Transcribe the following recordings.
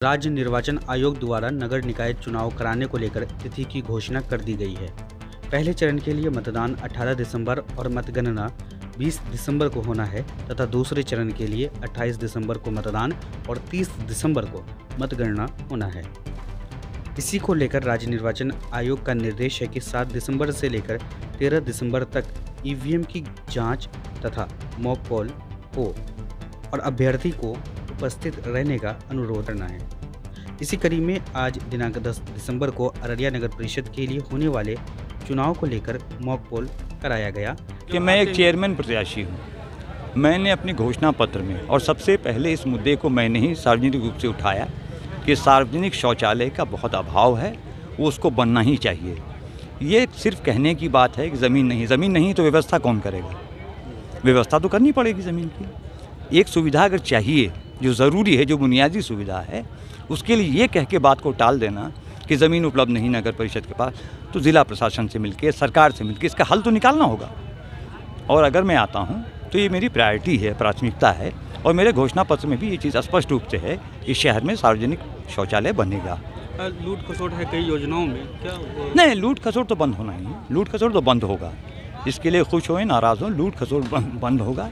राज्य निर्वाचन आयोग द्वारा नगर निकाय चुनाव कराने को लेकर तिथि की घोषणा कर दी गई है। पहले चरण के लिए मतदान 18 दिसंबर और मतगणना 20 दिसंबर को होना है तथा दूसरे चरण के लिए 28 दिसंबर को मतदान और 30 दिसंबर को मतगणना होना है। इसी को लेकर राज्य निर्वाचन आयोग का निर्देश है कि 7 दिसंबर से लेकर 13 दिसंबर तक ईवीएम की जांच तथा मॉक पोल हो और अभ्यर्थी को उपस्थित रहने का अनुरोध करना है। इसी कड़ी में आज दिनांक 10 दिसंबर को अररिया नगर परिषद के लिए होने वाले चुनाव को लेकर मॉक पोल कराया गया कि मैं एक चेयरमैन प्रत्याशी हूँ। मैंने अपनी घोषणा पत्र में और सबसे पहले इस मुद्दे को मैंने ही सार्वजनिक रूप से उठाया कि सार्वजनिक शौचालय का बहुत अभाव है, वो उसको बनना ही चाहिए। ये सिर्फ कहने की बात है कि ज़मीन नहीं तो व्यवस्था कौन करेगा? व्यवस्था तो करनी पड़ेगी ज़मीन की। एक सुविधा अगर चाहिए जो ज़रूरी है, जो बुनियादी सुविधा है, उसके लिए ये कह के बात को टाल देना कि ज़मीन उपलब्ध नहीं नगर परिषद के पास, तो ज़िला प्रशासन से मिलकर, सरकार से मिलकर इसका हल तो निकालना होगा। और अगर मैं आता हूँ तो ये मेरी प्रायोरिटी है, प्राथमिकता है, और मेरे घोषणा पत्र में भी ये चीज़ स्पष्ट रूप से है, इस शहर में सार्वजनिक शौचालय बनेगा। लूट खसोट है कई योजनाओं में, क्या नहीं, लूट खसोट तो बंद होना ही है, लूट खसोट तो बंद होगा। इसके लिए खुश हों नाराज़ हों, लूट खसोट बंद होगा।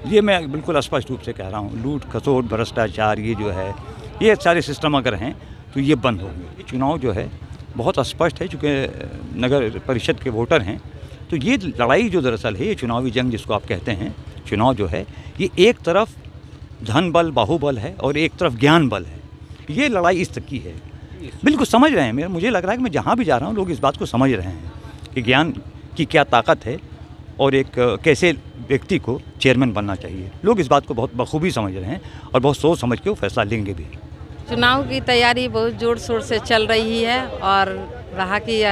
ये मैं बिल्कुल स्पष्ट रूप से कह रहा हूँ। लूट खसोट, भ्रष्टाचार, ये जो है, ये सारे सिस्टम अगर हैं तो ये बंद होंगे। ये चुनाव जो है बहुत स्पष्ट है, चूँकि नगर परिषद के वोटर हैं, तो ये लड़ाई जो दरअसल है, ये चुनावी जंग जिसको आप कहते हैं, चुनाव जो है, ये एक तरफ धन बल बाहुबल है और एक तरफ ज्ञान बल है। ये लड़ाई इस तक की है। बिल्कुल समझ रहे हैं, मुझे लग रहा है कि मैं जहाँ भी जा रहा हूँ लोग इस बात को समझ रहे हैं कि ज्ञान की क्या ताकत है और एक कैसे व्यक्ति को चेयरमैन बनना चाहिए। लोग इस बात को बहुत बखूबी समझ रहे हैं और बहुत सोच समझ के वो फैसला लेंगे भी। चुनाव की तैयारी बहुत ज़ोर शोर से चल रही है और रहा कि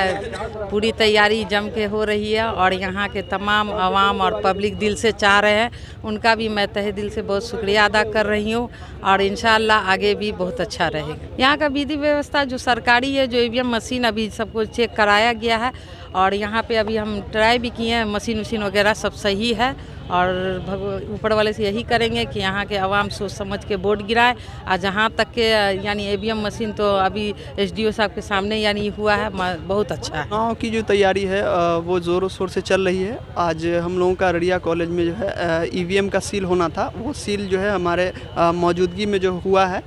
पूरी तैयारी जम के हो रही है और यहाँ के तमाम आवाम और पब्लिक दिल से चाह रहे हैं, उनका भी मैं तहे दिल से बहुत शुक्रिया अदा कर रही हूँ और इंशाअल्लाह आगे भी बहुत अच्छा रहेगा। यहाँ का विधि व्यवस्था जो सरकारी है, जो ईवीएम मशीन अभी सबको चेक कराया गया है और यहाँ पे अभी हम ट्राई भी किए हैं, मशीन वगैरह सब सही है और ऊपर वाले से यही करेंगे कि यहाँ के आवाम सोच समझ के वोट गिराए। और जहाँ तक के यानी ईवीएम मशीन तो अभी एसडीओ साहब के सामने यानी हुआ है, बहुत अच्छा है। चुनाव की जो तैयारी है वो ज़ोरों शोर से चल रही है। आज हम लोगों का अररिया कॉलेज में जो है ईवीएम का सील होना था, वो सील जो है हमारे मौजूदगी में जो हुआ है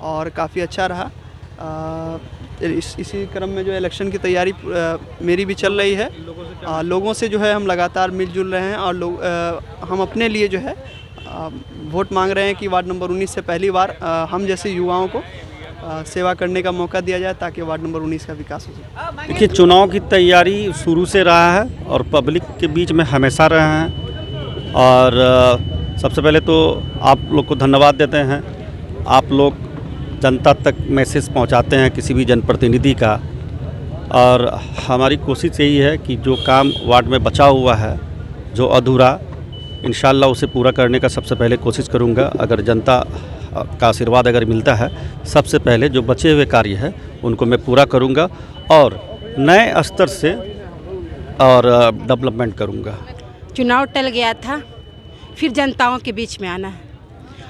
और काफ़ी अच्छा रहा। इसी क्रम में जो इलेक्शन की तैयारी मेरी भी चल रही है। लोगों से जो है हम लगातार मिलजुल रहे हैं और हम अपने लिए जो है वोट मांग रहे हैं कि वार्ड नंबर 19 से पहली बार हम जैसे युवाओं को सेवा करने का मौका दिया जाए ताकि वार्ड नंबर 19 का विकास हो सके। देखिए, चुनाव की तैयारी शुरू से रहा है और पब्लिक के बीच में हमेशा रहे हैं और सबसे पहले तो आप लोग को धन्यवाद देते हैं। आप लोग जनता तक मैसेज पहुंचाते हैं किसी भी जनप्रतिनिधि का, और हमारी कोशिश यही है कि जो काम वार्ड में बचा हुआ है, जो अधूरा, इंशाल्लाह उसे पूरा करने का सबसे पहले कोशिश करूंगा। अगर जनता का आशीर्वाद अगर मिलता है, सबसे पहले जो बचे हुए कार्य है उनको मैं पूरा करूंगा और नए स्तर से और डेवलपमेंट करूंगा। चुनाव टल गया था, फिर जनताओं के बीच में आना है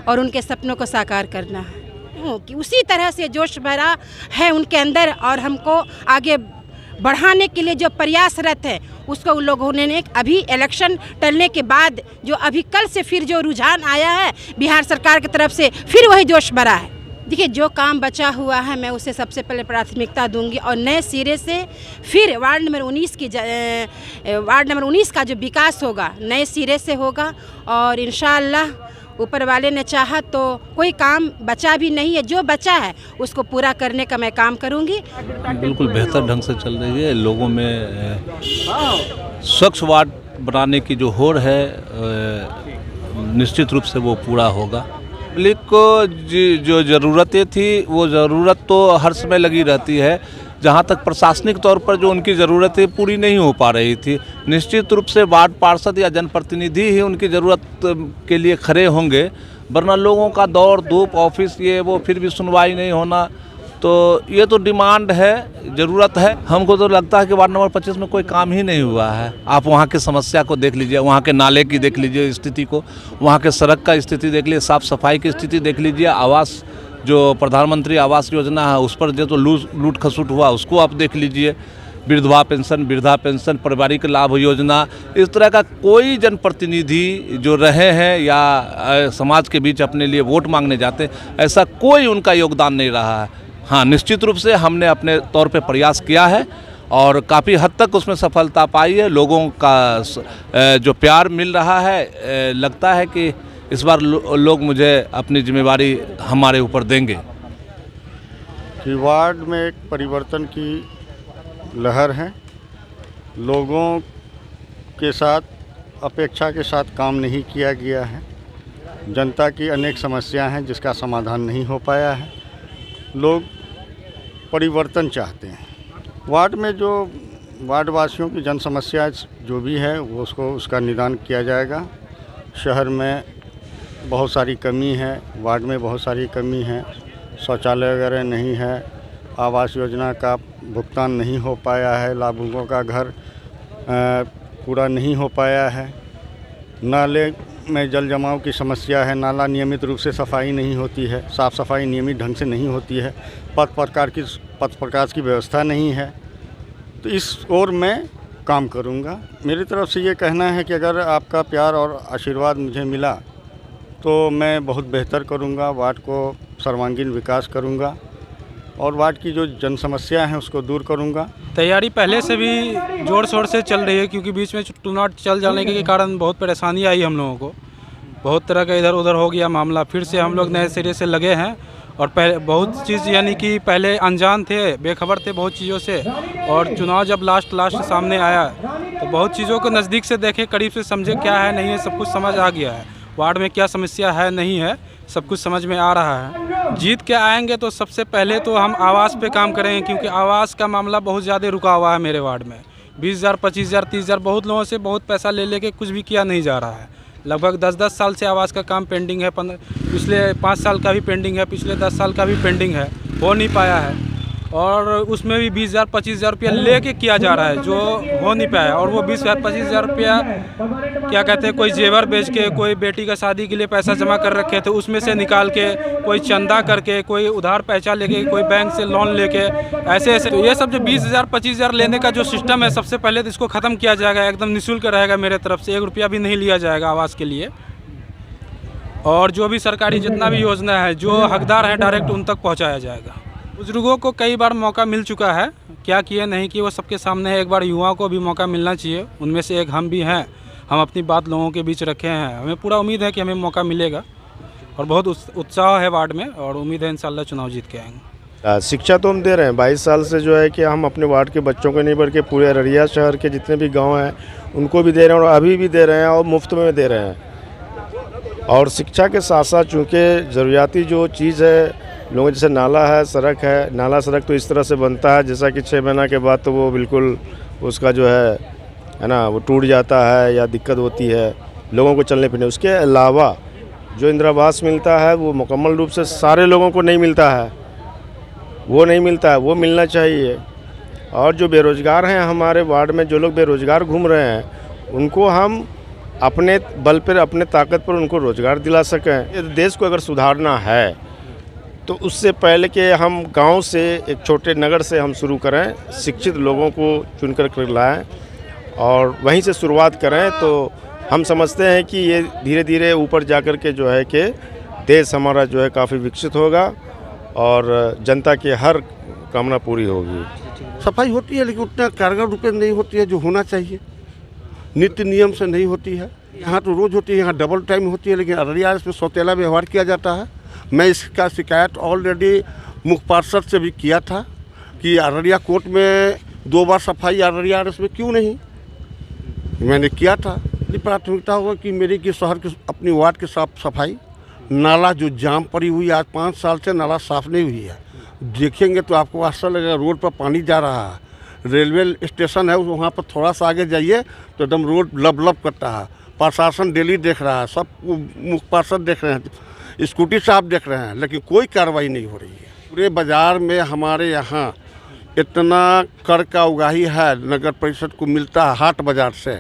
और उनके सपनों को साकार करना है कि उसी तरह से जोश भरा है उनके अंदर और हमको आगे बढ़ाने के लिए जो प्रयासरत है उसको उन लोगों ने अभी इलेक्शन टलने के बाद जो अभी कल से फिर जो रुझान आया है बिहार सरकार की तरफ से, फिर वही जोश भरा है। देखिए, जो काम बचा हुआ है मैं उसे सबसे पहले प्राथमिकता दूंगी और नए सिरे से फिर वार्ड नंबर 19 का जो विकास होगा नए सिरे से होगा और इंशाअल्लाह ऊपर वाले ने चाहा तो कोई काम बचा भी नहीं है, जो बचा है उसको पूरा करने का मैं काम करूंगी। बिल्कुल बेहतर ढंग से चल रही है। लोगों में स्वच्छ वार्ड बनाने की जो होड़ है निश्चित रूप से वो पूरा होगा। पब्लिक को जो ज़रूरतें थी वो ज़रूरत तो हर समय लगी रहती है। जहाँ तक प्रशासनिक तौर पर जो उनकी ज़रूरतें पूरी नहीं हो पा रही थी, निश्चित रूप से वार्ड पार्षद या जनप्रतिनिधि ही उनकी ज़रूरत के लिए खड़े होंगे, वरना लोगों का दौड़ धूप ऑफिस ये वो फिर भी सुनवाई नहीं होना, तो ये तो डिमांड है, ज़रूरत है। हमको तो लगता है कि वार्ड नंबर 25 में कोई काम ही नहीं हुआ है। आप वहाँ की समस्या को देख लीजिए, वहाँ के नाले की देख लीजिए स्थिति को, वहाँ के सड़क का स्थिति देख लीजिए, साफ़ सफाई की स्थिति देख लीजिए, आवास जो प्रधानमंत्री आवास योजना है उस पर जो लूट खसूट हुआ उसको आप देख लीजिए, विधवा पेंशन, वृद्धा पेंशन, पारिवारिक लाभ योजना, इस तरह का कोई जनप्रतिनिधि जो रहे हैं या समाज के बीच अपने लिए वोट मांगने जाते हैं, ऐसा कोई उनका योगदान नहीं रहा है। हाँ, निश्चित रूप से हमने अपने तौर पे प्रयास किया है और काफ़ी हद तक उसमें सफलता पाई है। लोगों का जो प्यार मिल रहा है, लगता है कि इस बार लोग मुझे अपनी जिम्मेवारी हमारे ऊपर देंगे। कि वार्ड में एक परिवर्तन की लहर है। लोगों के साथ अपेक्षा के साथ काम नहीं किया गया है। जनता की अनेक समस्याएं हैं जिसका समाधान नहीं हो पाया है। लोग परिवर्तन चाहते हैं। वार्ड में जो वार्ड वासियों की जन समस्या जो भी है वो उसका निदान किया जाएगा। शहर में बहुत सारी कमी है, वार्ड में बहुत सारी कमी है, शौचालय वगैरह नहीं है, आवास योजना का भुगतान नहीं हो पाया है, लाभुकों का घर पूरा नहीं हो पाया है, नाले में जल जमाव की समस्या है, नाला नियमित रूप से सफाई नहीं होती है, साफ़ सफाई नियमित ढंग से नहीं होती है, पथ प्रकाश की व्यवस्था नहीं है। तो इस ओर मैं काम करूंगा। मेरी तरफ से ये कहना है कि अगर आपका प्यार और आशीर्वाद मुझे मिला तो मैं बहुत बेहतर करूंगा, वार्ड को सर्वांगीण विकास करूंगा और वार्ड की जो जन समस्या हैं उसको दूर करूंगा। तैयारी पहले से भी जोर शोर से चल रही है, क्योंकि बीच में चुनाव चल जाने के कारण बहुत परेशानी आई हम लोगों को। बहुत तरह का इधर उधर हो गया मामला, फिर से हम लोग नए सिरे से लगे हैं। और पहले बहुत चीज़ यानी कि पहले अनजान थे, बेखबर थे बहुत चीज़ों से, और चुनाव जब लास्ट सामने आया तो बहुत चीज़ों को नज़दीक से देखे, करीब से समझे क्या है नहीं है, सब कुछ समझ आ गया है। वार्ड में क्या समस्या है नहीं है सब कुछ समझ में आ रहा है। जीत के आएंगे तो सबसे पहले तो हम आवास पे काम करेंगे, क्योंकि आवास का मामला बहुत ज़्यादा रुका हुआ है मेरे वार्ड में। 20,000, 25,000, 30,000 बहुत लोगों से बहुत पैसा ले लेके कुछ भी किया नहीं जा रहा है। लगभग 10-10 साल से आवास का काम पेंडिंग है, पिछले 5 साल का भी पेंडिंग है, पिछले 10 साल का भी पेंडिंग है, हो नहीं पाया है। और उसमें भी 20,000, 25,000 रुपया लेके किया जा रहा है, जो हो नहीं पाया। और वो 20,000, 25,000 रुपया क्या कहते हैं, कोई जेवर बेच के, कोई बेटी का शादी के लिए पैसा जमा कर रखे थे उसमें से निकाल के, कोई चंदा करके, कोई उधार पैसा लेके, कोई बैंक से लोन लेके, ऐसे तो ये सब जो 20,000, 25,000 लेने का जो सिस्टम है, सबसे पहले तो इसको ख़त्म किया जाएगा। एकदम निःशुल्क रहेगा, मेरे तरफ से 1 रुपया भी नहीं लिया जाएगा आवास के लिए। और जो भी सरकारी जितना भी योजना है, जो हकदार हैं डायरेक्ट उन तक पहुँचाया जाएगा। बुजुर्गों को कई बार मौका मिल चुका है, क्या किए नहीं किए वो सबके सामने है। एक बार युवाओं को भी मौका मिलना चाहिए, उनमें से एक हम भी हैं। हम अपनी बात लोगों के बीच रखे हैं, हमें पूरा उम्मीद है कि हमें मौका मिलेगा और बहुत उत्साह है वार्ड में, और उम्मीद है इंशाल्लाह चुनाव जीत के आएंगे। शिक्षा तो हम दे रहे हैं 22 साल से, जो है कि हम अपने वार्ड के बच्चों को नहीं बल्कि पूरे अररिया शहर के जितने भी गाँव हैं उनको भी दे रहे हैं, और अभी भी दे रहे हैं और मुफ्त में दे रहे हैं। और शिक्षा के साथ साथ चूँकि ज़रूरियाती जो चीज़ है लोगों, जैसे नाला है, सड़क है, नाला सड़क तो इस तरह से बनता है जैसा कि 6 महीना के बाद तो वो बिल्कुल उसका जो है ना वो टूट जाता है या दिक्कत होती है लोगों को चलने फिरने। उसके अलावा जो इंदिरावास मिलता है वो मुकम्मल रूप से सारे लोगों को नहीं मिलता है, वो नहीं मिलता है, वो मिलना चाहिए। और जो बेरोज़गार हैं हमारे वार्ड में, जो लोग बेरोज़गार घूम रहे हैं उनको हम अपने बल पर, अपने ताकत पर उनको रोज़गार दिला सकें। देश को अगर सुधारना है तो उससे पहले कि हम गांव से, एक छोटे नगर से हम शुरू करें, शिक्षित लोगों को चुनकर लाएं और वहीं से शुरुआत करें, तो हम समझते हैं कि ये धीरे धीरे ऊपर जाकर के जो है कि देश हमारा जो है काफ़ी विकसित होगा और जनता की हर कामना पूरी होगी। सफाई होती है लेकिन उतना कारगर रूप में नहीं होती है जो होना चाहिए, नित्य नियम से नहीं होती है। यहाँ तो रोज़ होती है, यहाँ डबल टाइम होती है, लेकिन अररिया इसमें सौतेला व्यवहार किया जाता है। मैं इसका शिकायत ऑलरेडी मुख्य पार्षद से भी किया था कि अररिया कोर्ट में 2 बार सफाई अररिया में क्यों नहीं, मैंने किया था। प्राथमिकता होगा कि मेरी की शहर की अपनी वार्ड की साफ सफाई, नाला जो जाम पड़ी हुई है, आज 5 साल से नाला साफ़ नहीं हुई है। देखेंगे तो आपको आश्चर्य लगेगा, रोड पर पानी जा रहा है। रेलवे स्टेशन है वहाँ पर थोड़ा सा आगे जाइए तो एकदम रोड लब करता है। प्रशासन डेली देख रहा है, सब मुख्य पार्षद देख रहे हैं, स्कूटी से आप देख रहे हैं, लेकिन कोई कार्रवाई नहीं हो रही है। पूरे बाज़ार में हमारे यहाँ इतना कर का उगाही है, नगर परिषद को मिलता है हाट बाज़ार से,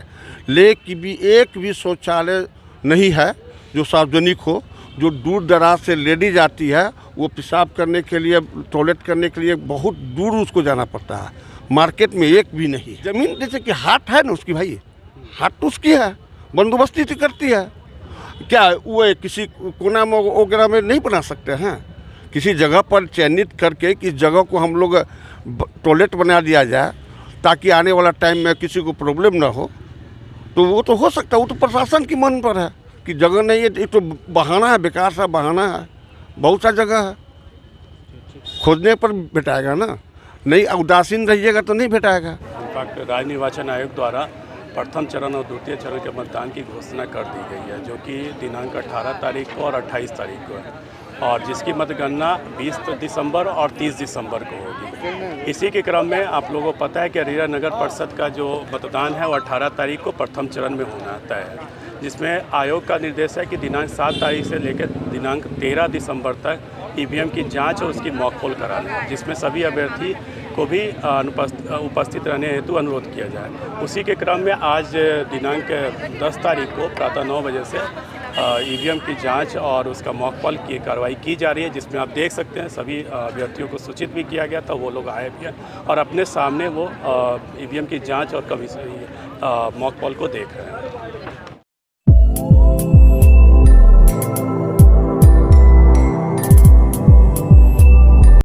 लेकिन भी एक भी शौचालय नहीं है जो सार्वजनिक हो। जो दूर दराज से लेडीज आती है वो पेशाब करने के लिए, टॉयलेट करने के लिए बहुत दूर उसको जाना पड़ता है। मार्केट में एक भी नहीं। ज़मीन जैसे कि हाट है ना उसकी, भाई हाट तो उसकी है, बंदोबस्ती तो करती है। क्या वो किसी कोना में वगैरह में नहीं बना सकते हैं? किसी जगह पर चयनित करके किस जगह को हम लोग टॉयलेट बना दिया जाए ताकि आने वाला टाइम में किसी को प्रॉब्लम ना हो, तो वो तो हो सकता है। वो तो प्रशासन की मन पर है कि जगह नहीं है, ये तो बहाना है, बेकार सा बहाना है। बहुत सा जगह है, खोजने पर भेटाएगा ना, नहीं उदासीन रहिएगा तो नहीं भेटाएगा। इनफैक्ट राज्य निर्वाचन आयोग द्वारा प्रथम चरण और द्वितीय चरण के मतदान की घोषणा कर दी गई है, जो कि दिनांक 18 तारीख को और 28 तारीख को है, और जिसकी मतगणना 20 दिसंबर और 30 दिसंबर को होगी। इसी के क्रम में आप लोगों को पता है कि अरेरा नगर परिषद का जो मतदान है वो 18 तारीख को प्रथम चरण में होना है, जिसमें आयोग का निर्देश है कि दिनांक 7 तारीख से लेकर दिनांक 13 दिसंबर तक ईवीएम की जांच और उसकी मॉक पोल कराना है, जिसमें सभी अभ्यर्थी को भी उपस्थित रहने हेतु अनुरोध किया जाए। उसी के क्रम में आज दिनांक 10 तारीख को प्रातः 9 बजे से ईवीएम की जांच और उसका मॉक पोल की कार्रवाई की जा रही है, जिसमें आप देख सकते हैं सभी अभ्यर्थियों को सूचित भी किया गया था। वो लोग आए भी हैं और अपने सामने वो ईवीएम की जांच और मॉक पोल को देख रहे हैं।